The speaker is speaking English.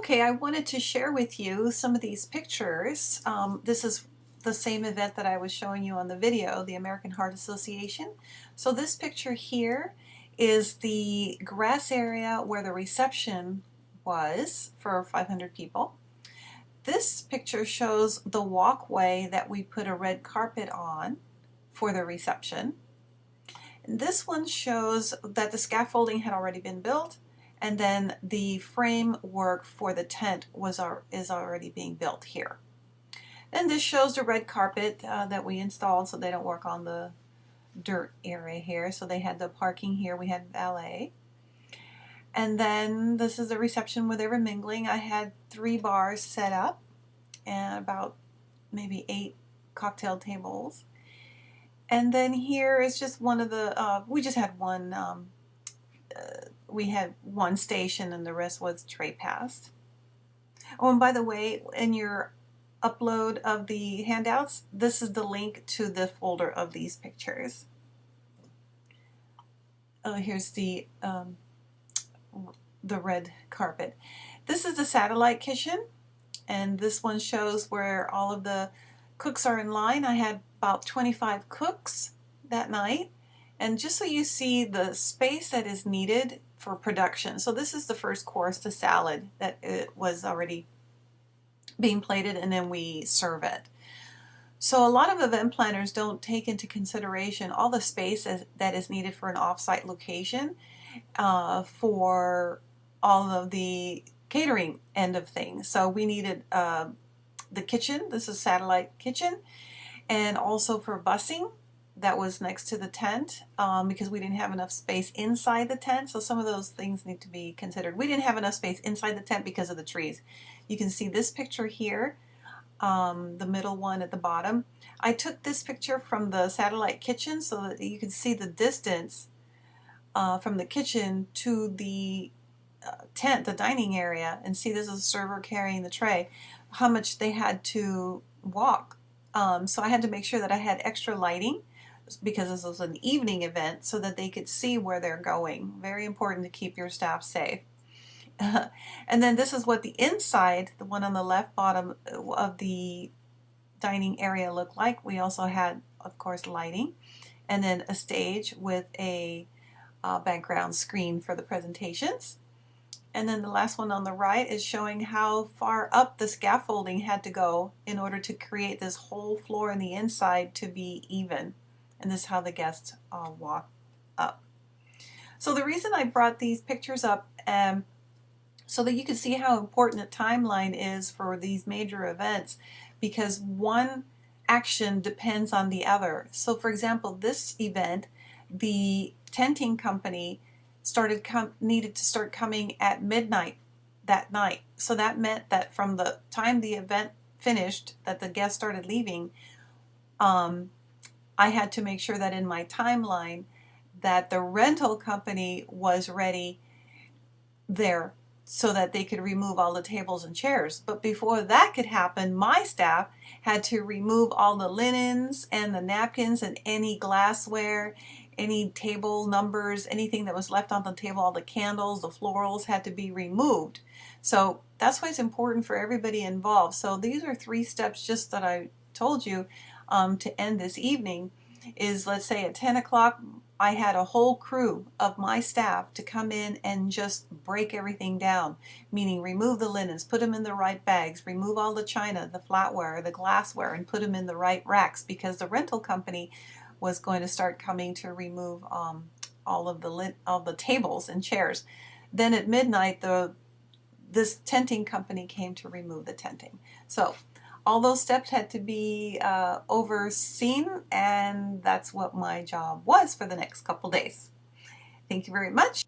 Okay, I wanted to share with you some of these pictures. This is the same event that I was showing you on the video, the American Heart Association. So this picture here is the grass area where the reception was for 500 people. This picture shows the walkway that we put a red carpet on for the reception. And this one shows that the scaffolding had already been built, and then the framework for the tent is already being built here. And this shows the red carpet that we installed so they don't work on the dirt area here. So they had the parking here, we had valet. And then this is the reception where they were mingling. I had 3 bars set up and about maybe 8 cocktail tables. And then here is just one of the, we just had one, we had one station and the rest was tray passed. Oh, and by the way, in your upload of the handouts, this is the link to the folder of these pictures. Oh, here's the red carpet. This is the satellite kitchen, and this one shows where all of the cooks are in line. I had about 25 cooks that night, and just so you see the space that is needed for production. So this is the first course, the salad, that it was already being plated, and then we serve it. So a lot of event planners don't take into consideration all the space that is needed for an off-site location for all of the catering end of things. So we needed the kitchen. This is satellite kitchen, and also for busing that was next to the tent because we didn't have enough space inside the tent. So some of those things need to be considered. We didn't have enough space inside the tent because of the trees. You can see this picture here, the middle one at the bottom. I took this picture from the satellite kitchen so that you can see the distance from the kitchen to the tent, the dining area, and see this is a server carrying the tray, how much they had to walk. So I had to make sure that I had extra lighting because this was an evening event so that they could see where they're going. Very important to keep your staff safe. And then this is what the inside, the one on the left bottom of the dining area looked like. We also had, of course, lighting, and then a stage with a background screen for the presentations. And then the last one on the right is showing how far up the scaffolding had to go in order to create this whole floor in the inside to be even. And this is how the guests walk up. So the reason I brought these pictures up so that you can see how important the timeline is for these major events, because one action depends on the other. So for example, this event, the tenting company needed to start coming at midnight that night. So that meant that from the time the event finished, that the guests started leaving, I had to make sure that in my timeline that the rental company was ready there so that they could remove all the tables and chairs. But before that could happen, my staff had to remove all the linens and the napkins and any glassware, any table numbers, anything that was left on the table, all the candles, the florals had to be removed. So that's why it's important for everybody involved. So these are 3 steps just that I told you to end this evening. Is, let's say at 10 o'clock, I had a whole crew of my staff to come in and just break everything down, meaning remove the linens, put them in the right bags, remove all the china, the flatware, the glassware, and put them in the right racks, because the rental company was going to start coming to remove all of the tables and chairs. Then at midnight, this tenting company came to remove the tenting. So all those steps had to be overseen, and that's what my job was for the next couple days. Thank you very much.